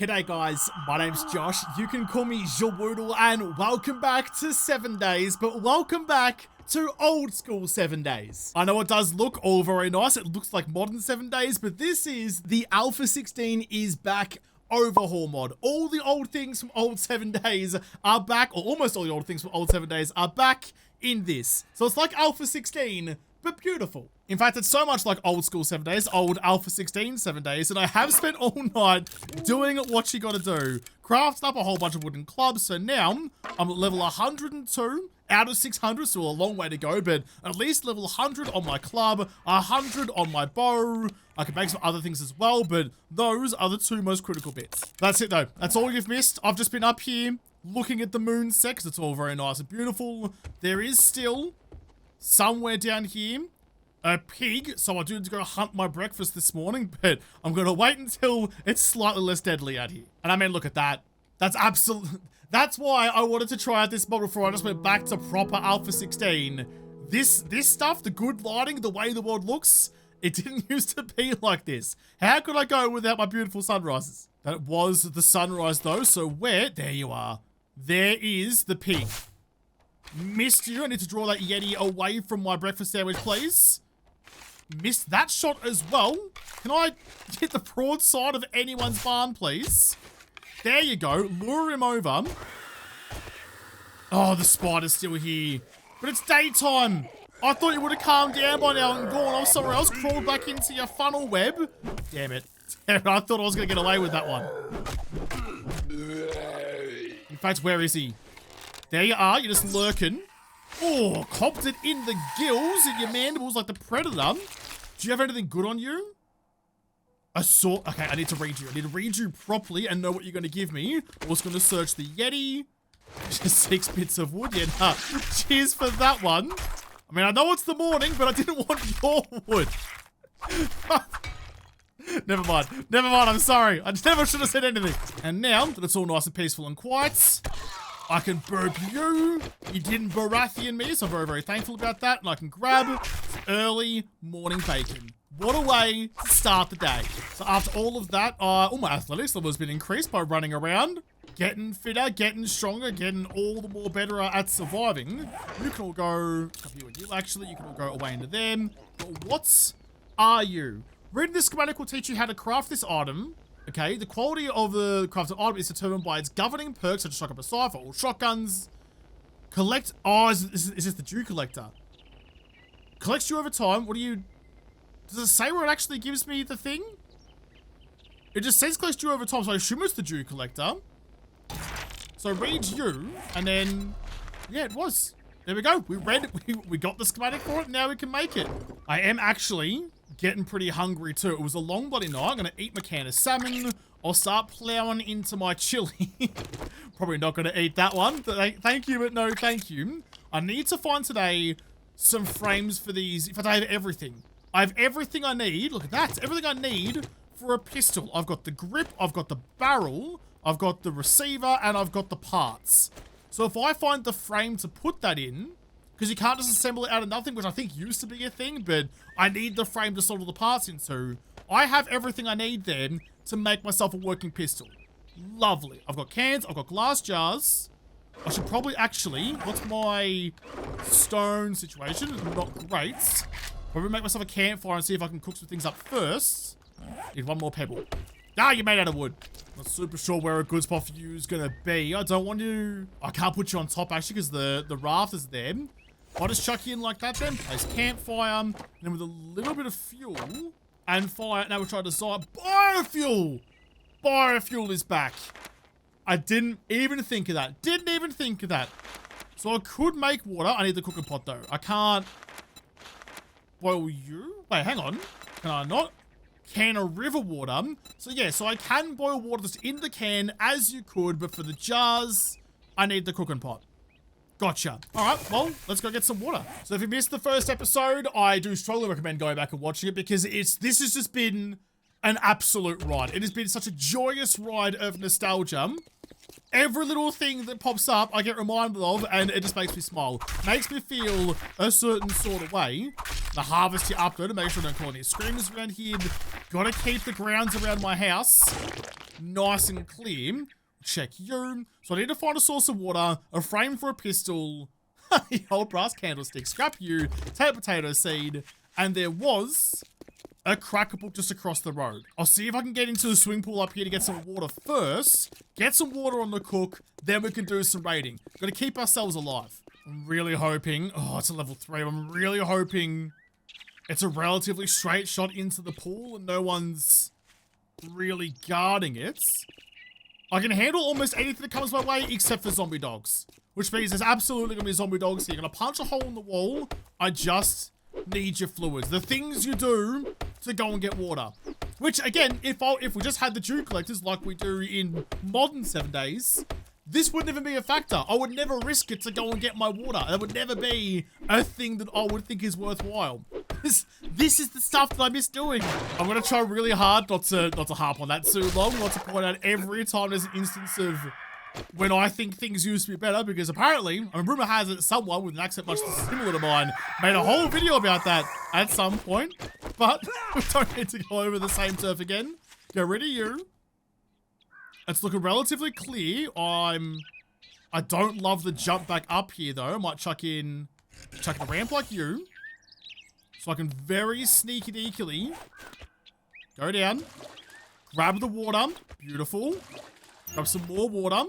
G'day guys, my name's Josh, you can call me JaWoodle, and welcome back to 7 days, but welcome back to old school 7 days. I know it does look all very nice, it looks like modern 7 days, but this is the Alpha 16 is back overhaul mod. All the old things from old 7 days are back, or almost all the old things from old 7 days are back in this. So it's like Alpha 16, but beautiful. In fact, it's so much like old school 7 days, old Alpha 16 7 days, and I have spent all night doing what you gotta do. Crafting up a whole bunch of wooden clubs, so now I'm at level 102 out of 600, so a long way to go, but at least level 100 on my club, 100 on my bow. I can make some other things as well, but those are the two most critical bits. That's it though, that's all you've missed. I've just been up here looking at the moon set, 'cause it's all very nice and beautiful. There is still somewhere down here a pig, so I do need to go hunt my breakfast this morning, but I'm gonna wait until it's slightly less deadly out here. And I mean, look at that. That's absolute. That's why I wanted to try out this mod before I just went back to proper Alpha 16. This stuff, the good lighting, the way the world looks, it didn't used to be like this. How could I go without my beautiful sunrises? That was the sunrise though, so where? There you are. There is the pig. Missed you. I need to draw that Yeti away from my breakfast sandwich, please. Missed that shot as well. Can I hit the broadside of anyone's barn, please? There you go. Lure him over. Oh, the spider's still here. But it's daytime. I thought you would have calmed down by now and gone off somewhere else, crawled back into your funnel web. Damn it. I thought I was going to get away with that one. In fact, where is he? There you are. You're just lurking. Oh, copped it in the gills and your mandibles like the predator. Do you have anything good on you? A sword. Okay, I need to read you. I need to read you properly and know what you're going to give me. I'm also going to search the Yeti. Just 6 bits of wood. Yeah, nah. Cheers for that one. I mean, I know it's the morning, but I didn't want your wood. Never mind. Never mind. I'm sorry. I never should have said anything. And now that it's all nice and peaceful and quiet, I can burp you. You didn't Baratheon me, so I'm very, very thankful about that. And I can grab some early morning bacon. What a way to start the day. So after all of that, all my athletics level has been increased by running around, getting fitter, getting stronger, getting all the more better at surviving. You can all go, you and you actually, you can all go away into them. But what are you? Reading this schematic will teach you how to craft this item. Okay, the quality of the crafted item is determined by its governing perks, such as shock up a sight for all shotguns. Collect, is this the dew collector? Collects you over time. What do you, does it say where it actually gives me the thing? It just says collects you over time, so I assume it's the dew collector. So read you, and then, yeah, it was. There we go. We read it, we got the schematic for it, now we can make it. I am actually getting pretty hungry too. It was a long bloody night. I'm gonna eat my can of salmon. I'll start plowing into my chili. Probably not gonna eat that one. Thank you, but no thank you. I need to find today some frames for these. In fact, I have everything. I have everything I need. Look at that. Everything I need for a pistol. I've got the grip, I've got the barrel, I've got the receiver, and I've got the parts. So if I find the frame to put that in, because you can't just assemble it out of nothing, which I think used to be a thing, but I need the frame to solder the parts into. I have everything I need then to make myself a working pistol. Lovely. I've got cans, I've got glass jars. I should probably actually, what's my stone situation? Not great. Probably make myself a campfire and see if I can cook some things up first. Need one more pebble. Ah, you're made out of wood. Not super sure where a good spot for you is gonna be. I don't want you, I can't put you on top actually because the raft is there. I'll just chuck you in like that then. Place campfire, and then with a little bit of fuel and fire. Now we'll try to decide. Biofuel! Biofuel is back. I didn't even think of that. Didn't even think of that. So I could make water. I need the cooking pot though. I can't boil you. Wait, hang on. Can I not? Can of river water. So yeah, so I can boil water that's in the can as you could, but for the jars, I need the cooking pot. Gotcha. All right, well, let's go get some water. So if you missed the first episode, I do strongly recommend going back and watching it because this has just been an absolute ride. It has been such a joyous ride of nostalgia. Every little thing that pops up, I get reminded of, and it just makes me smile. Makes me feel a certain sort of way. The harvest here up there to make sure I don't call any screamers around here. Gotta keep the grounds around my house nice and clear. Check you. So I need to find a source of water, a frame for a pistol, the old brass candlestick, scrap you, take potato seed, and there was a cracker book just across the road. I'll see if I can get into the swimming pool up here to get some water first, get some water on the cook, then we can do some raiding. Gotta keep ourselves alive. I'm really hoping, oh, it's a level 3. I'm really hoping it's a relatively straight shot into the pool and no one's really guarding it. I can handle almost anything that comes my way except for zombie dogs. Which means there's absolutely gonna be zombie dogs here. You're gonna punch a hole in the wall. I just need your fluids. The things you do to go and get water. Which again, if we just had the dew collectors like we do in modern 7 days, this wouldn't even be a factor. I would never risk it to go and get my water. That would never be a thing that I would think is worthwhile. This is the stuff that I miss doing. I'm gonna try really hard not to harp on that too long, not to point out every time there's an instance of when I think things used to be better, because apparently, rumor has it someone with an accent much similar to mine made a whole video about that at some point, but we don't need to go over the same turf again. Get rid of you. It's looking relatively clear. I don't love the jump back up here though. I might chuck in a ramp like you. So I can very sneaky-deakily go down, grab the water, beautiful, grab some more water,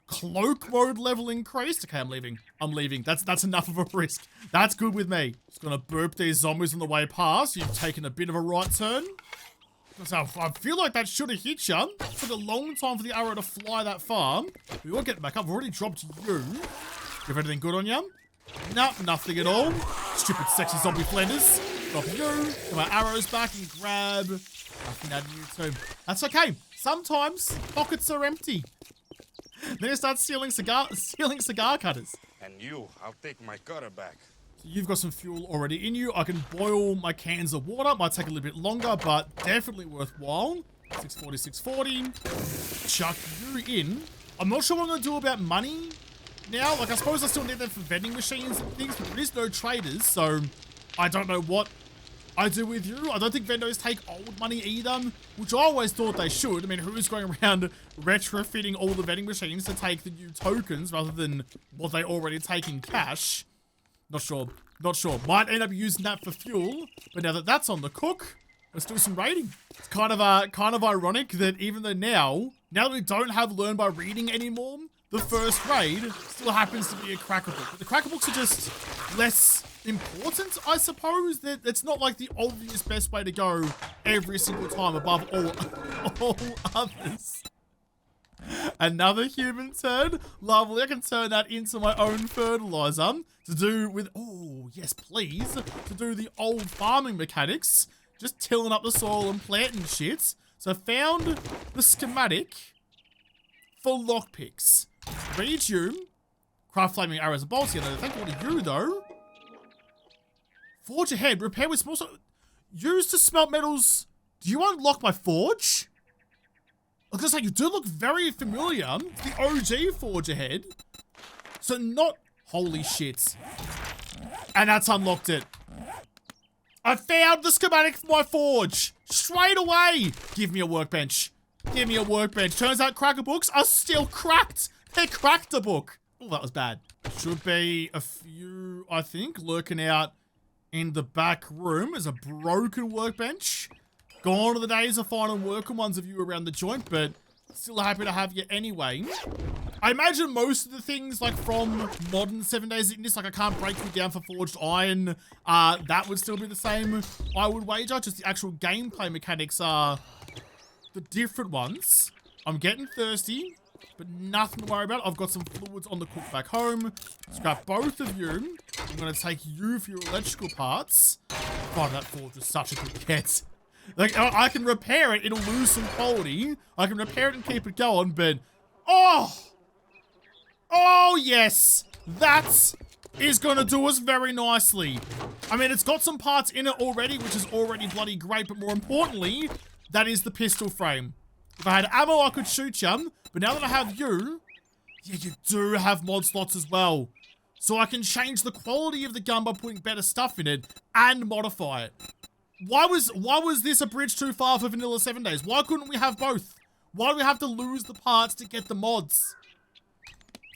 cloak mode level increased. Okay, I'm leaving. That's enough of a risk. That's good with me. Just gonna burp these zombies on the way past. You've taken a bit of a right turn. So I feel like that should have hit you. It took a long time for the arrow to fly that far. We won't get back up. I've already dropped you. You have anything good on you? Nope, nothing at all. Stupid sexy zombie Flanders. Drop you. Get my arrows back and grab nothing out of you too. That's okay. Sometimes pockets are empty. Then you start stealing cigar cutters. And you, I'll take my cutter back. So you've got some fuel already in you. I can boil my cans of water. Might take a little bit longer, but definitely worthwhile. 640, 640. Chuck you in. I'm not sure what I'm going to do about money now. Like, I suppose I still need them for vending machines and things, but there is no traders, so I don't know what I do with you. I don't think vendors take old money either, which I always thought they should. I mean, who's going around retrofitting all the vending machines to take the new tokens rather than what they already take in cash? Not sure. Might end up using that for fuel, but now that that's on the cook, let's do some raiding. It's kind of ironic that even though now that we don't have learn by reading anymore, the first raid still happens to be a cracker book. But the cracker books are just less important, I suppose. It's not like the obvious best way to go every single time above all others. Another human turn. Lovely. I can turn that into my own fertilizer to do with, oh, yes, please, to do the old farming mechanics. Just tilling up the soil and planting shit. So I found the schematic for lockpicks. Read you. Craft flaming arrows and bolts. Yeah, no, thank you to you, though. Forge ahead. Repair with small... Use to smelt metals. Do you unlock my forge? I was gonna say, you do look very familiar. It's the OG Forge ahead. So not... Holy shit. And that's unlocked it. I found the schematic for my forge. Straight away. Give me a workbench. Give me a workbench. Turns out cracker books are still cracked. They cracked a book. Oh, that was bad. Should be a few, I think, lurking out in the back room. There's a broken workbench. Gone are the days of finding working ones of you around the joint, but still happy to have you anyway. I imagine most of the things, like, from modern 7 days in this, like, I can't break you down for forged iron. That would still be the same, I would wager. Just the actual gameplay mechanics are the different ones. I'm getting thirsty, but nothing to worry about. I've got some fluids on the cook back home. Scrap both of you. I'm going to take you for your electrical parts. God, that forge was such a good get. Like, I can repair it. It'll lose some quality. I can repair it and keep it going, but... Oh! Oh, yes! That is going to do us very nicely. I mean, it's got some parts in it already, which is already bloody great, but more importantly, that is the pistol frame. If I had ammo, I could shoot you, but now that I have you, yeah, you do have mod slots as well. So I can change the quality of the gun by putting better stuff in it and modify it. Why was this a bridge too far for vanilla 7 days? Why couldn't we have both? Why do we have to lose the parts to get the mods?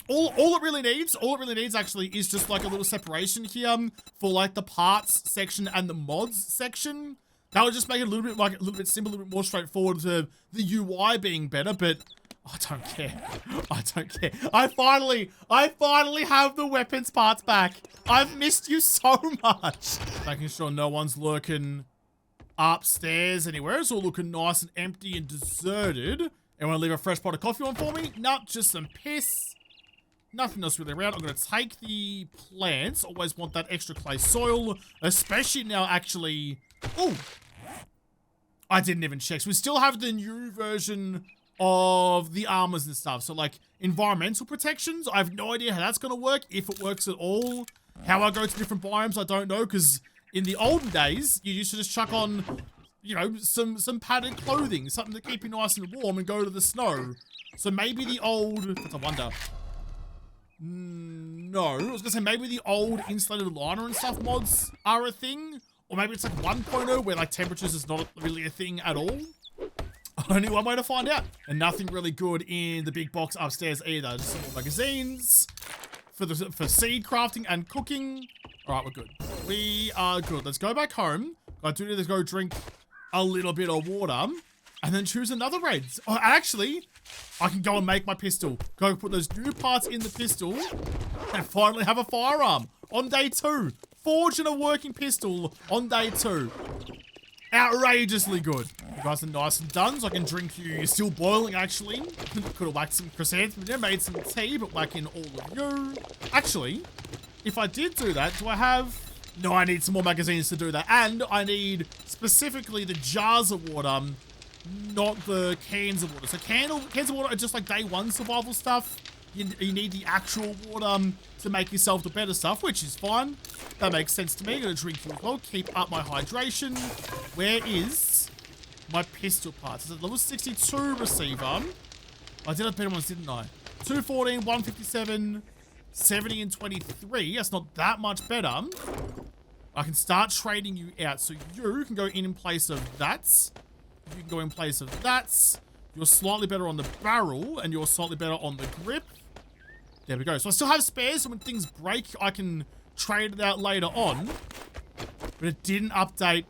All it really needs actually is just like a little separation here for like the parts section and the mods section. That would just make it a little bit simpler, a little bit more straightforward to the UI being better, but I don't care. I don't care. I finally have the weapons parts back. I've missed you so much. Making sure no one's lurking upstairs anywhere. It's all looking nice and empty and deserted. Anyone leave a fresh pot of coffee on for me? Not just some piss. Nothing else really around. I'm going to take the plants. Always want that extra clay soil, especially now actually. Oh, I didn't even check. So we still have the new version of the armors and stuff. So like environmental protections, I have no idea how that's going to work, if it works at all. How I go to different biomes, I don't know, because in the olden days, you used to just chuck on, you know, some padded clothing, something to keep you nice and warm and go to the snow. So maybe the old, that's a wonder. No, I was gonna say maybe the old insulated liner and stuff mods are a thing, or maybe it's like 1.0 where like temperatures is not really a thing at all. Only one way to find out. And nothing really good in the big box upstairs either. Just some more magazines for seed crafting and cooking. All right, we're good. We are good. Let's go back home. I do need to go drink a little bit of water and then choose another raid. Oh, actually, I can go and make my pistol. Go put those new parts in the pistol and finally have a firearm on day 2. Forge in a working pistol on day 2. Outrageously good. You guys are nice and done, so I can drink you. You're still boiling, actually. Could have whacked some chrysanthemum there, made some tea, but whack in all of you. Actually, if I did do that, do I have... No, I need some more magazines to do that. And I need specifically the jars of water, not the cans of water. So cans of water are just like day 1 survival stuff. You need the actual water to make yourself the better stuff, which is fine. That makes sense to me. I'm going to drink as well. Keep up my hydration. Where is my pistol parts? It's a level 62 receiver. I did have better ones, didn't I? 214, 157, 70, and 23. That's not that much better. I can start trading you out. So you can go in place of that. You can go in place of that. You're slightly better on the barrel, and you're slightly better on the grip. There we go. So I still have spares, so when things break, I can trade it out later on. But it didn't update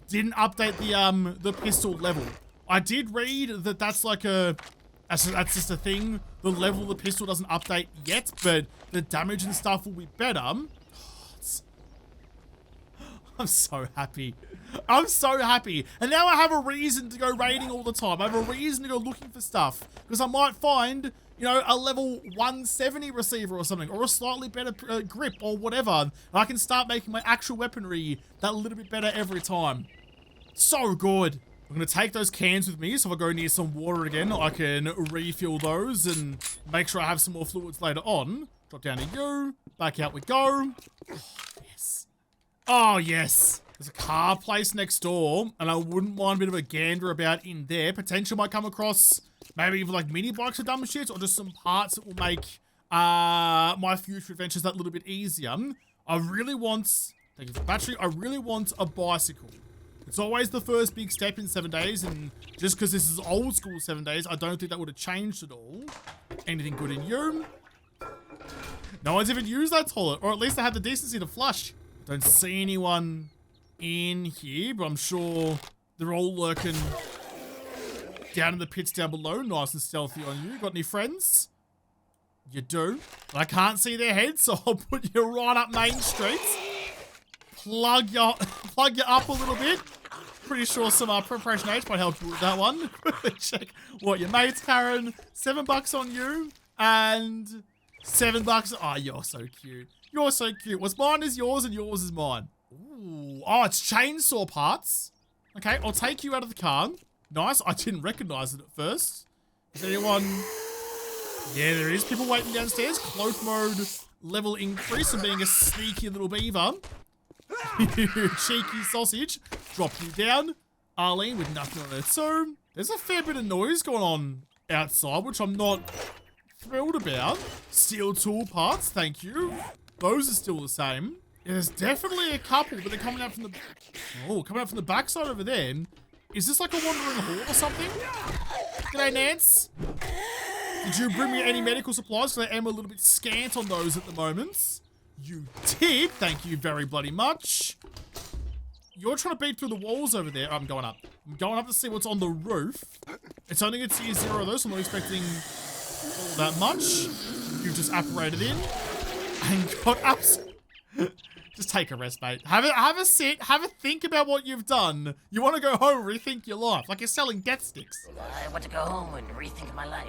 the pistol level. I did read that that's like that's just a thing. The level of the pistol doesn't update yet, but the damage and stuff will be better. I'm so happy. I'm so happy. And now I have a reason to go raiding all the time. I have a reason to go looking for stuff. Because I might find, you know, a level 170 receiver or something. Or a slightly better grip or whatever. And I can start making my actual weaponry that little bit better every time. So good. I'm going to take those cans with me. So if I go near some water again, I can refill those and make sure I have some more fluids later on. Drop down to you. Back out we go. Oh, yes. Oh, yes. There's a car place next door, and I wouldn't mind a bit of a gander about in there. Potential might come across maybe even like mini bikes or dumb shit, or just some parts that will make my future adventures that little bit easier. I really want, thank you for the battery, I really want a bicycle. It's always the first big step in 7 days, and just because this is old school 7 days, I don't think that would have changed at all. Anything good in you? No one's even used that toilet, or at least they had the decency to flush. Don't see anyone in here, but I'm sure they're all lurking down in the pits down below. Nice and stealthy on you. Got any friends? You do. I can't see their heads, so I'll put you right up Main Street. Plug you up a little bit. Pretty sure some preparation H might help you with that one. Check what your mates, Karen. $7 on you, and $7. Oh, you're so cute. You're so cute. What's mine is yours and yours is mine. Ooh. Oh, it's chainsaw parts. Okay, I'll take you out of the car. Nice. I didn't recognize it at first. Is anyone... Yeah, there is people waiting downstairs. Cloak mode level increase and being a sneaky little beaver. Cheeky sausage. Drop you down. Arlene with nothing on her. So, there's a fair bit of noise going on outside, which I'm not thrilled about. Steel tool parts, thank you. Those are still the same. Yeah, there's definitely a couple, but they're coming out from the backside over there. And is this like a wandering horde or something? G'day, Nance. Did you bring me any medical supplies? Because I am a little bit scant on those at the moment. You did. Thank you very bloody much. You're trying to beat through the walls over there. I'm going up. I'm going up to see what's on the roof. It's only a tier 0 of those, so I'm not expecting all that much. You've just apparated in and got up. Just take a rest, mate. Have a sit. Have a think about what you've done. You want to go home, rethink your life. Like you're selling death sticks. I want to go home and rethink my life.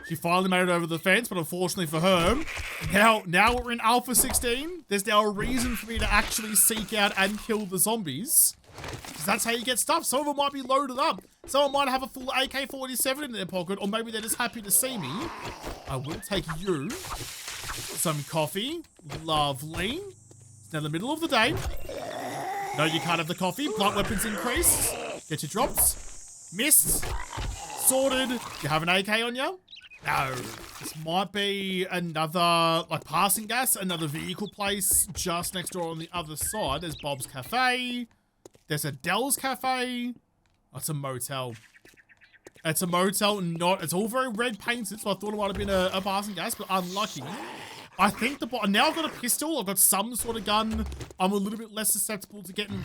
She finally made it over the fence, but unfortunately for her, now we're in Alpha 16. There's now a reason for me to actually seek out and kill the zombies. Because that's how you get stuff. Some of them might be loaded up. Someone might have a full AK-47 in their pocket, or maybe they're just happy to see me. I will take you. Some coffee. Lovely. It's now the middle of the day. No, you can't have the coffee. Blunt weapons increased. Get your drops. Missed. Sorted. You have an AK on you? No. This might be another, like, passing gas. Another vehicle place just next door on the other side. There's Bob's Cafe. There's a Dell's Cafe. That's a motel. It's a motel, it's all very red painted, so I thought it might have been a passing gas, but unlucky. I think now I've got a pistol, I've got some sort of gun. I'm a little bit less susceptible to getting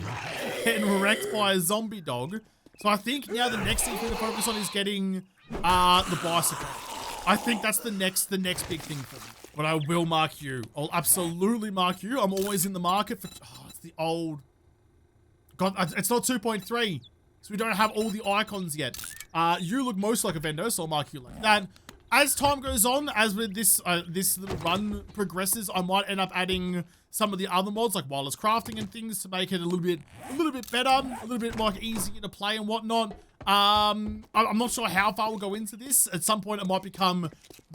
wrecked by a zombie dog. So I think now the next thing for me to focus on is getting the bicycle. I think that's the next big thing for me. But I will mark you. I'll absolutely mark you. I'm always in the market for, it's the old, God, it's not 2.3. So we don't have all the icons yet. You look most like a vendor, so I'll mark you like that. As time goes on, as with this little run progresses, I might end up adding some of the other mods like wireless crafting and things to make it a little bit better, a little bit like easier to play and whatnot. I'm not sure how far we'll go into this. At some point, it might become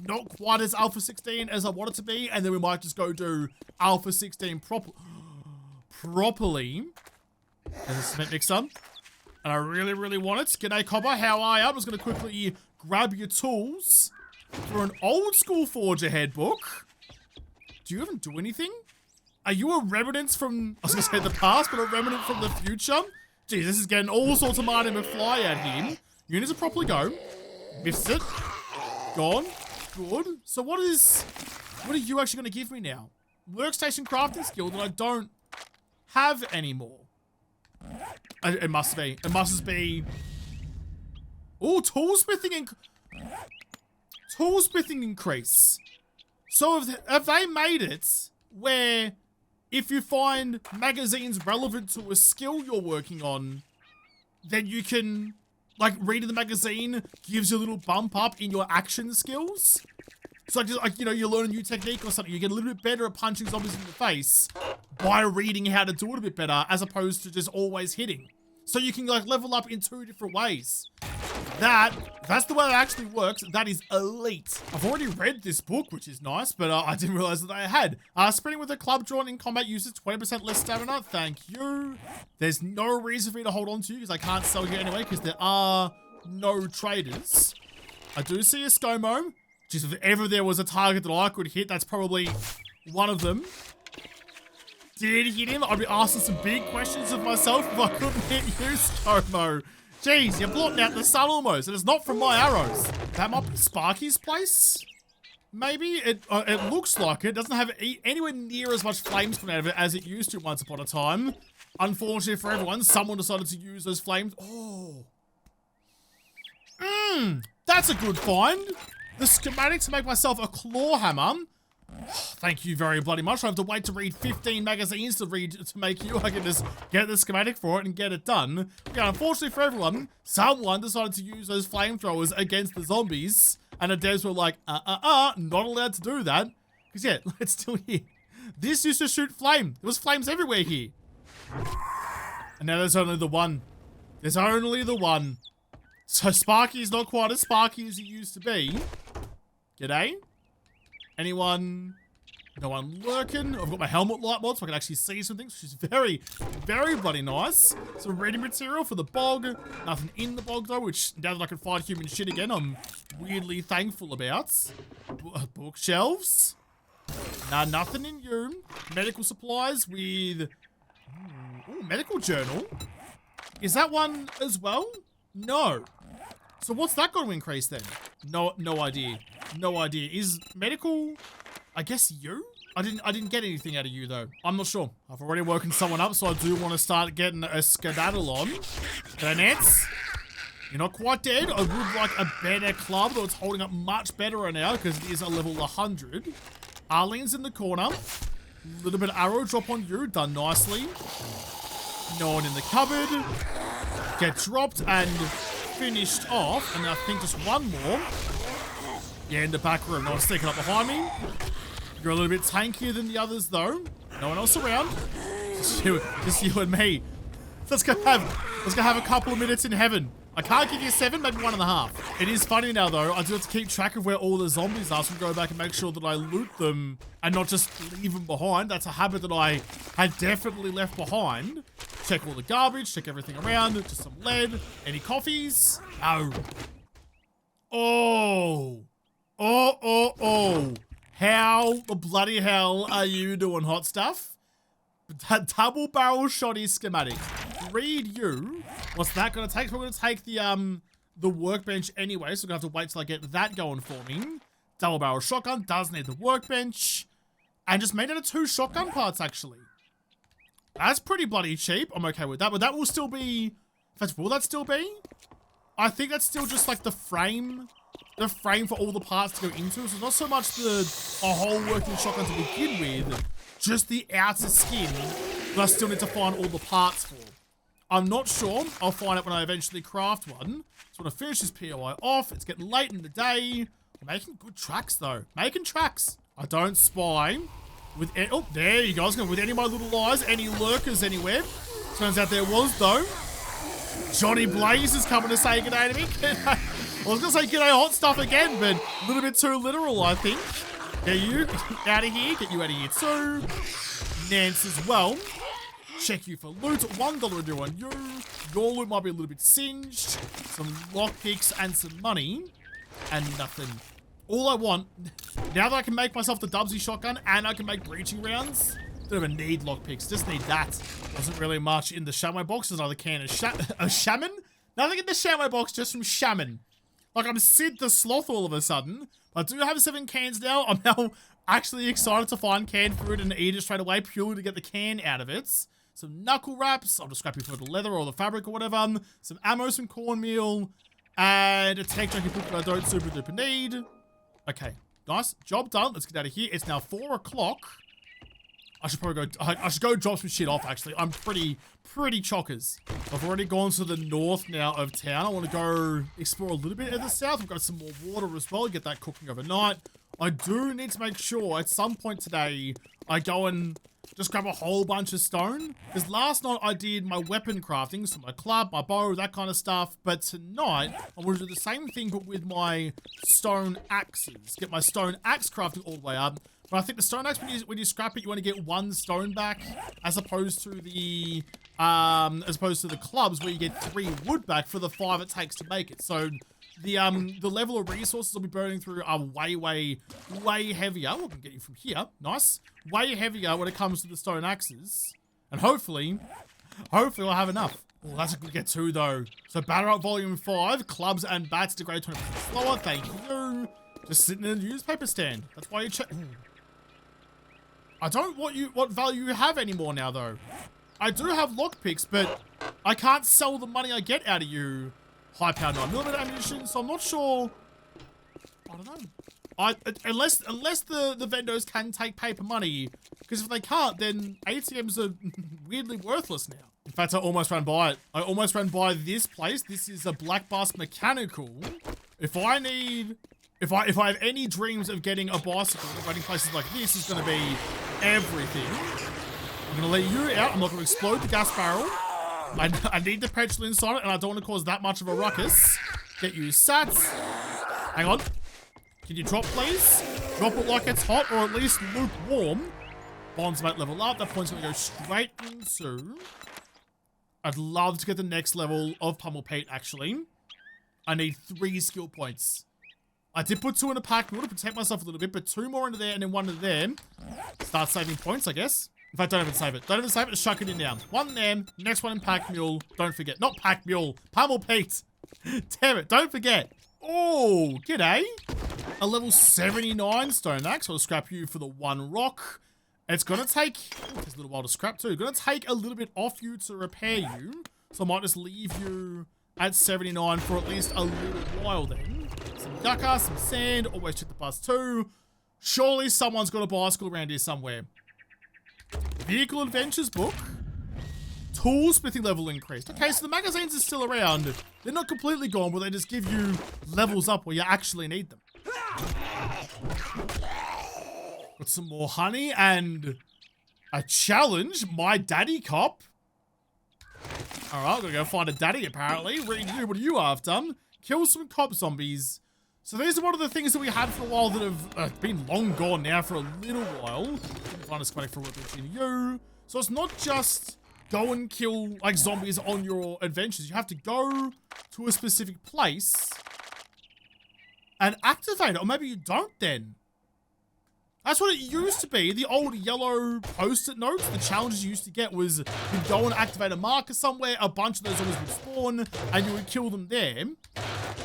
not quite as Alpha 16 as I want it to be, and then we might just go do Alpha 16 properly. There's a cement mixer, and I really, really want it. G'day, Cobber. How are you? I'm just going to quickly grab your tools for an old school Forge Ahead book. Do you even do anything? Are you a remnant from, I was going to say the past, but a remnant from the future? Jeez, this is getting all sorts of Marty McFly out here. You need to properly go. Missed it. Gone. Good. So what are you actually going to give me now? Workstation crafting skill that I don't have anymore. It must be. It must just be. Oh, toolsmithing increase. So have they made it where if you find magazines relevant to a skill you're working on, then you can, like, reading the magazine gives you a little bump up in your action skills? So like, you know, you learn a new technique or something, you get a little bit better at punching zombies in the face by reading how to do it a bit better, as opposed to just always hitting. So you can, like, level up in 2 different ways. That's the way it actually works. That is elite. I've already read this book, which is nice, but I didn't realize that I had. Sprinting with a club drawn in combat uses 20% less stamina. Thank you. There's no reason for me to hold on to you because I can't sell you anyway because there are no traders. I do see a ScoMo. Just if ever there was a target that I could hit, that's probably one of them. Did hit him? I'd be asking some big questions of myself if I couldn't hit you, ScoMo. Jeez, you're blotting out the sun almost, and it's not from my arrows. That might be Sparky's place? Maybe? It looks like it. Doesn't have anywhere near as much flames coming out of it as it used to once upon a time. Unfortunately for everyone, someone decided to use those flames. Oh. That's a good find. The schematic to make myself a claw hammer. Thank you very bloody much. I have to wait to read 15 magazines to make you. I can just get the schematic for it and get it done. Yeah, unfortunately for everyone, someone decided to use those flamethrowers against the zombies. And the devs were like, not allowed to do that. Because yeah, it's still here. This used to shoot flame. There was flames everywhere here. And now there's only the one. There's only the one. So Sparky's not quite as sparky as he used to be. G'day. Anyone? No one lurking. I've got my helmet light mod so I can actually see some things, which is very, very bloody nice. Some reading material for the bog. Nothing in the bog though, which now that I can find human shit again, I'm weirdly thankful about. Bookshelves. Nah, nothing in you. Medical supplies with... Ooh, medical journal. Is that one as well? No. So what's that going to increase then? No idea. No idea. Is medical... I guess you? I didn't get anything out of you though. I'm not sure. I've already woken someone up, so I do want to start getting a skedaddle on. Nance, you're not quite dead. I would like a better club, though it's holding up much better right now because it is a level 100. Arlene's in the corner. Little bit of arrow drop on you. Done nicely. No one in the cupboard. Get dropped and finished off. And I think just one more. Yeah, in the back room. No one's sneaking up behind me. You're a little bit tankier than the others, though. No one else around. Just you and me. Let's go have a couple of minutes in heaven. I can't give you 7, maybe 1.5. It is funny now, though. I do have to keep track of where all the zombies are, so I can go back and make sure that I loot them and not just leave them behind. That's a habit that I had definitely left behind. Check all the garbage, check everything around. Just some lead. Any coffees? No. Oh. How the bloody hell are you doing, hot stuff? Double barrel shotty schematic. Read you. What's that going to take? We're going to take the workbench anyway, so we're going to have to wait till I get that going for me. Double barrel shotgun does need the workbench. And just made it 2 shotgun parts, actually. That's pretty bloody cheap. I'm okay with that, but that will still be... In fact, will that still be? I think that's still just like the frame for all the parts to go into. So not so much a whole working shotgun to begin with, just the outer skin that I still need to find all the parts for. I'm not sure. I'll find out when I eventually craft one. So when I finish this POI off, it's getting late in the day. We're making good tracks though. Making tracks. I don't spy with oh, there you guys go. With any of my little eyes, any lurkers anywhere. Turns out there was though. Johnny Blaze is coming to say good day to me. I was going to say g'day hot stuff again, but a little bit too literal, I think. Get you out of here. Get you out of here too. Nance as well. Check you for loot. $1 due on you. Your loot might be a little bit singed. Some lockpicks and some money. And nothing. All I want, now that I can make myself the Dubsy shotgun and I can make breaching rounds, don't even need lockpicks. Just need that. Wasn't really much in the Shamway box. There's another can of Shaman. Nothing in the Shamway box, just from Shaman. Like I'm Sid the Sloth all of a sudden. I do have 7 cans now. I'm now actually excited to find canned fruit and eat it straight away purely to get the can out of it. Some knuckle wraps. I'll just scrap you for the leather or the fabric or whatever. Some ammo, some cornmeal, and a tech junkie book that I don't super duper need. Okay, nice. Job done. Let's get out of here. It's now 4 o'clock. I should probably go, I should go drop some shit off, actually. I'm pretty chockers. I've already gone to the north now of town. I want to go explore a little bit of the south. We've got some more water as well. Get that cooking overnight. I do need to make sure at some point today, I go and just grab a whole bunch of stone. Because last night I did my weapon crafting, so my club, my bow, that kind of stuff. But tonight, I want to do the same thing, but with my stone axes. Get my stone axe crafting all the way up. But I think the stone axe, when you scrap it, you want to get 1 stone back, as opposed to the clubs where you get 3 wood back for the 5 it takes to make it. So the level of resources I'll be burning through are way heavier. We can get you from here. Nice. Way heavier when it comes to the stone axes. And hopefully I'll have enough. Well, that's a good get to though. So Batter Up Volume 5, clubs and bats degrade 20% slower. Thank you. Just sitting in a newspaper stand. That's why you check. I don't want what value you have anymore now though. I do have lockpicks, but I can't sell the money I get out of you. High power 9mm ammunition, so I'm not sure. I don't know. Unless the vendors can take paper money, because if they can't, then ATMs are weirdly worthless now. In fact, I almost ran by it. I almost ran by this place. This is a Black Bus Mechanical. If I have any dreams of getting a bicycle, running places like this is going to be everything. I'm going to let you out. I'm not going to explode the gas barrel. I need the petrol inside it, and I don't want to cause that much of a ruckus. Get you sats. Hang on. Can you drop, please? Drop it like it's hot, or at least lukewarm. Bonds might level up. That point's going to go straight into... I'd love to get the next level of Pummel Pete, actually. I need 3 skill points. I did put 2 in a pack mule to protect myself a little bit, but 2 more into there and then 1 into there. Start saving points, I guess. In fact, don't even save it. Don't even save it, just chuck it in now. 1 there, next 1 in pack mule. Don't forget. Not pack mule, Pummel Pete. Damn it, don't forget. Oh, g'day. A level 79 stone axe. I'll scrap you for the 1 rock. It's gonna take, there's a little while to scrap too. Gonna take a little bit off you to repair you. So I might just leave you at 79 for at least a little while then. Some yucca, some sand, always check the bus too. Surely someone's got a bicycle around here somewhere. Vehicle Adventures book. Tool smithing level increased. Okay, so the magazines are still around. They're not completely gone, but they just give you levels up where you actually need them. Got some more honey and a challenge. My daddy cop. All right, gonna go find a daddy apparently. Read you, what are you after? Kill some cop zombies. So these are one of the things that we had for a while that have been long gone now for a little while. Find a schematic for what between you. So it's not just go and kill like zombies on your adventures. You have to go to a specific place and activate it. Or maybe you don't then. That's what it used to be. The old yellow post-it notes, the challenges you used to get was you'd go and activate a marker somewhere, a bunch of those zombies would spawn, and you would kill them there.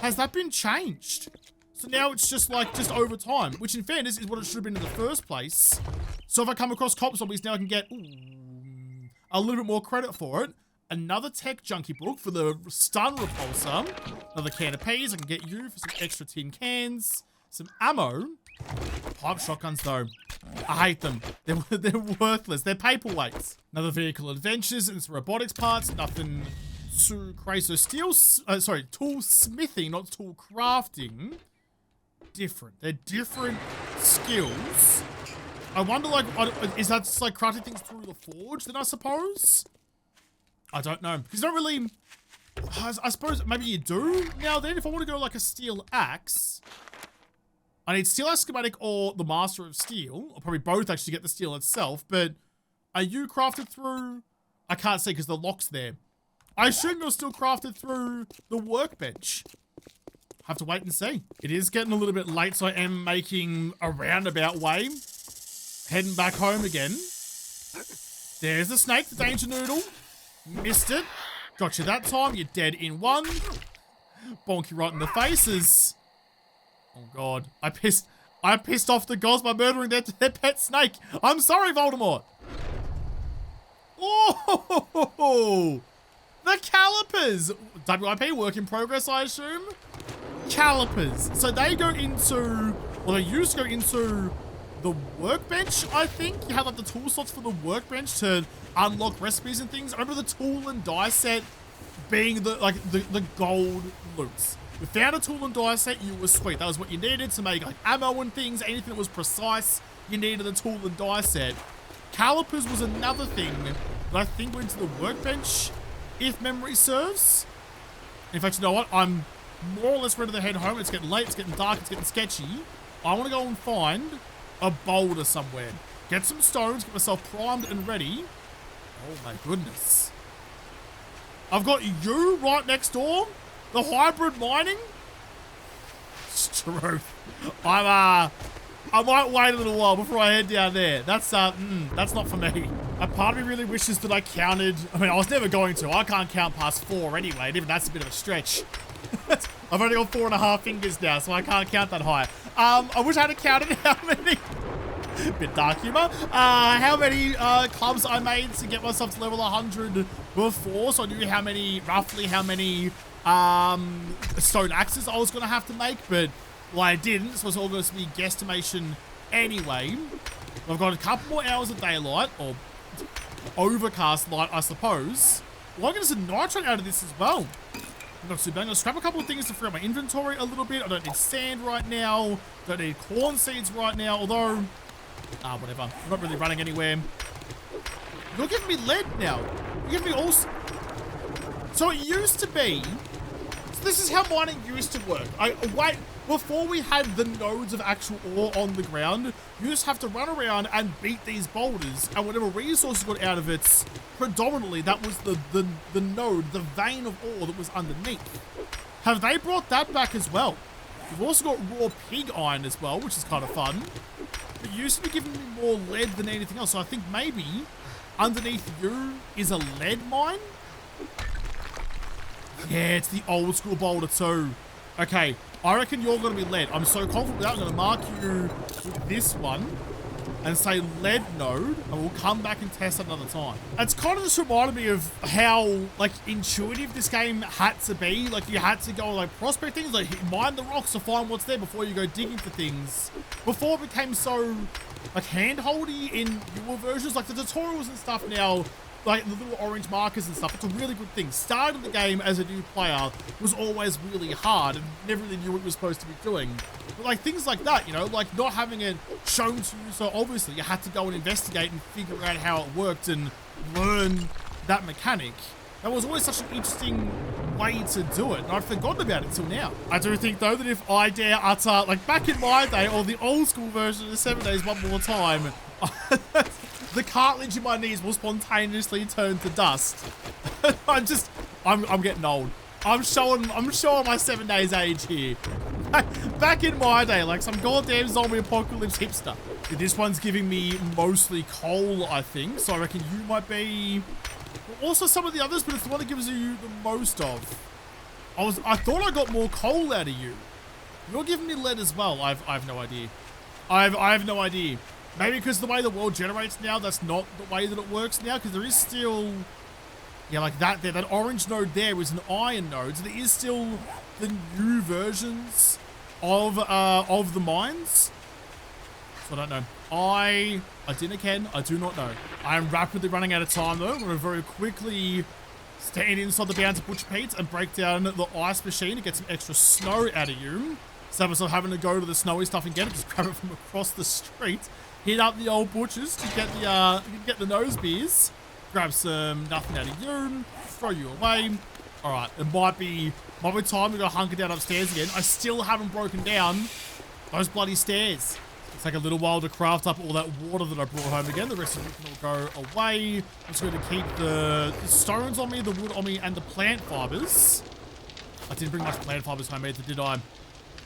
Has that been changed? So now it's just like, just over time, which in fairness is what it should have been in the first place. So if I come across cop zombies now, I can get a little bit more credit for it. Another tech junkie book for the stun repulsor. Another can of peas. I can get you for some extra tin cans. Some ammo. Pipe shotguns though. I hate them. They're worthless. They're paperweights. Another vehicle adventures and some robotics parts. Nothing too crazy. So tool smithing, not tool crafting. Different. They're different skills. I wonder, like, is that just like crafting things through the forge then, I suppose? I don't know. Because you don't really, I suppose maybe you do now then. If I want to go like a steel axe, I need steel axe schematic or the master of steel, or probably both actually to get the steel itself. But are you crafted through, I can't see because the lock's there. I assume you're still crafted through the workbench. Have to wait and see. It is getting a little bit late, so I am making a roundabout way. Heading back home again. There's the snake, the danger noodle. Missed it. Got you that time. You're dead in 1. Bonk you right in the faces. Oh god. I pissed off the gods by murdering their pet snake. I'm sorry, Voldemort. Oh, the calipers. WIP, work in progress, I assume. Calipers. So they go into, well, they used to go into the workbench, I think. You have like the tool slots for the workbench to unlock recipes and things. I remember the tool and die set being the gold loots. You found a tool and die set, you were sweet. That was what you needed to make like ammo and things. Anything that was precise, you needed a tool and die set. Calipers was another thing that I think went to the workbench, if memory serves. In fact, you know what? I'm more or less ready to head home. It's getting late, it's getting dark, it's getting sketchy. I want to go and find a boulder somewhere. Get some stones, get myself primed and ready. Oh my goodness. I've got you right next door. The hybrid mining. It's true. I might wait a little while before I head down there. That's not for me. A part of me really wishes that I counted. I mean, I was never going to. I can't count past 4 anyway. And even that's a bit of a stretch. I've only got 4.5 fingers now, so I can't count that high. I wish I had counted how many. Bit dark humor. How many clubs I made to get myself to level 100 before, so I knew roughly how many stone axes I was gonna have to make, but well, I didn't, so it's all going to be guesstimation anyway. I've got a couple more hours of daylight, or overcast light, I suppose. Well, I'm going to get some nitrate out of this as well. Not too bad. I'm going to scrap a couple of things to free up my inventory a little bit. I don't need sand right now. Don't need corn seeds right now, although, whatever. I'm not really running anywhere. You're giving me lead now. You're giving me all... So it used to be... So this is how mining used to work. Before we had the nodes of actual ore on the ground, you just have to run around and beat these boulders, and whatever resources got out of it, predominantly that was the node, the vein of ore that was underneath. Have they brought that back as well? You've also got raw pig iron as well, which is kind of fun. But you used to be giving me more lead than anything else, so I think maybe underneath you is a lead mine? Yeah, it's the old school boulder too. Okay, I reckon you're going to be lead. I'm so confident with that. I'm going to mark you with this one and say lead node, and we'll come back and test it another time. It's kind of just reminded me of how, like, intuitive this game had to be. Like, you had to go, like, prospect things, like, mine the rocks to find what's there before you go digging for things. Before it became so, like, hand-holdy in newer versions, like the tutorials and stuff now, like the little orange markers and stuff, it's a really good thing. Starting the game as a new player was always really hard and never really knew what you were supposed to be doing. But like things like that, you know, like not having it shown to you so obviously, you had to go and investigate and figure out how it worked and learn that mechanic. That was always such an interesting way to do it, and I'd forgotten about it till now. I do think though that if I dare utter, like back in my day, or the old school version of the 7 days one more time, the cartilage in my knees will spontaneously turn to dust. I'm getting old. I'm showing my 7 days age here. Back in my day, like some goddamn zombie apocalypse hipster. This one's giving me mostly coal, I think. So I reckon you might be also some of the others, but it's the one that gives you the most of. I thought I got more coal out of you. You're giving me lead as well. I've no idea. I have no idea. Maybe because the way the world generates now, that's not the way that it works now, because there is still, yeah, like that there, that orange node there is an iron node, so there is still the new versions of the mines. So I don't know. I do not know. I am rapidly running out of time though. I'm going to very quickly stand inside the bounty butcher Pete and break down the ice machine to get some extra snow out of you. Instead of having to go to the snowy stuff and get it, just grab it from across the street. Hit up the old butchers to get the nose beers. Grab some nothing out of you. Throw you away. All right, it might be time to go hunker down upstairs again. I still haven't broken down those bloody stairs. It's like a little while to craft up all that water that I brought home again. The rest of it can all go away. I'm just going to keep the stones on me, the wood on me, and the plant fibers. I didn't bring much plant fibers home either, did I?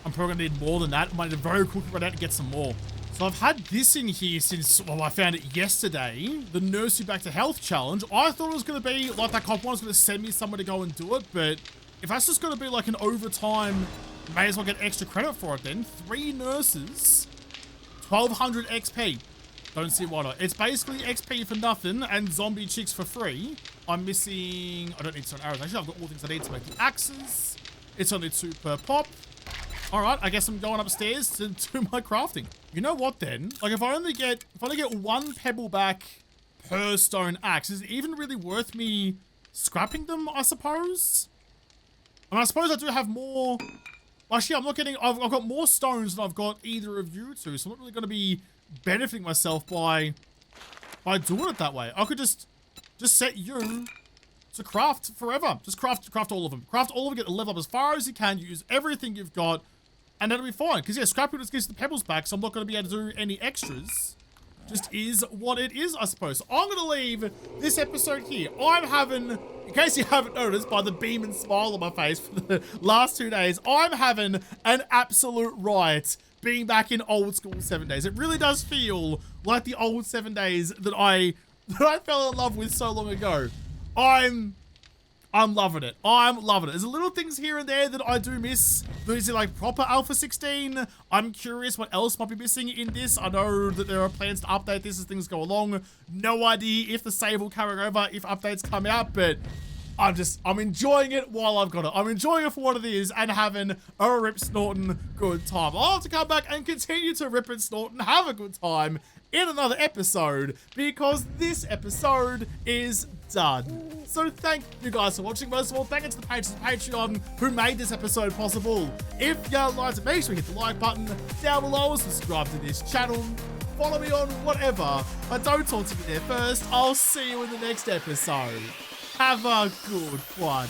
I'm probably going to need more than that. I might very quickly run out to get some more. So I've had this in here since, well, I found it yesterday. The Nurse You Back to Health challenge. I thought it was going to be like that cop one was going to send me somewhere to go and do it. But if that's just going to be like an overtime, may as well get extra credit for it then. 3 nurses, 1200 XP. Don't see why not. It's basically XP for nothing and zombie chicks for free. I'm missing, I don't need stone arrows. Actually, I've got all the things I need to make the axes. It's only 2 per pop. All right, I guess I'm going upstairs to do my crafting. You know what then? Like if I only get 1 pebble back per stone axe, is it even really worth me scrapping them, I suppose? I mean, I suppose I do have more. Actually, I'm not getting, I've got more stones than I've got either of you two, so I'm not really going to be benefiting myself by doing it that way. I could just set you to craft forever. Just craft all of them. Craft all of them, get the level up as far as you can, use everything you've got, and that'll be fine. Because yeah, scrapping just gives the pebbles back, so I'm not going to be able to do any extras. Just is what it is, I suppose. So I'm going to leave this episode here. I'm having, in case you haven't noticed by the beam and smile on my face for the last 2 days, I'm having an absolute riot being back in old school 7 days. It really does feel like the old 7 days that I fell in love with so long ago. I'm loving it. I'm loving it. There's little things here and there that I do miss. These are like proper Alpha 16. I'm curious what else might be missing in this. I know that there are plans to update this as things go along. No idea if the save will carry over, if updates come out, but I'm enjoying it while I've got it. I'm enjoying it for what it is and having a rip snorting good time. I'll have to come back and continue to rip and snort and have a good time in another episode because this episode is done. So thank you guys for watching. Most of all, thank you to the patrons of Patreon who made this episode possible. If you liked it, make sure you hit the like button down below, subscribe to this channel, follow me on whatever. But don't talk to me there first. I'll see you in the next episode. Have a good one.